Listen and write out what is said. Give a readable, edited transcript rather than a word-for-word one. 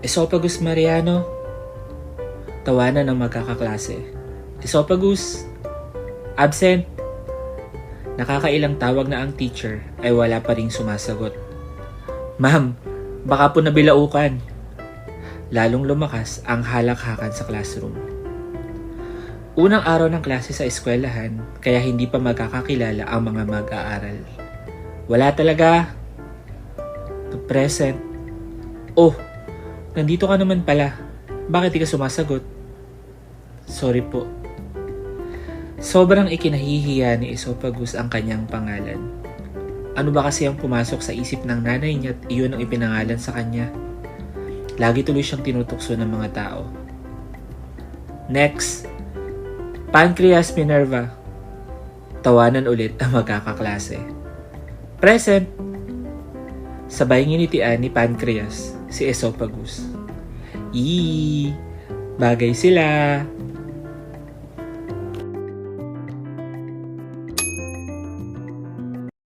Esophagus Mariano. Tawanan ng magkakaklase. Esophagus. Absent. Nakakailang tawag na ang teacher ay wala pa ring sumasagot. Ma'am, baka po nabilaukan. Lalong lumakas ang halakhakan sa classroom. Unang araw ng klase sa eskwelahan, kaya hindi pa magkakakilala ang mga mag-aaral. Wala talaga. Present. Oh, nandito ka naman pala. Bakit di ka sumasagot? Sorry po. Sobrang ikinahihiya ni Esophagus ang kanyang pangalan. Ano ba kasi ang pumasok sa isip ng nanay niya at iyon ang ipinangalan sa kanya? Lagi tuloy siyang tinutukso ng mga tao. Next, Pancreas Minerva. Tawanan ulit ang magkakaklase. Present. Sabay nginitian ni Pancreas si Esophagus. Yee! Bagay sila.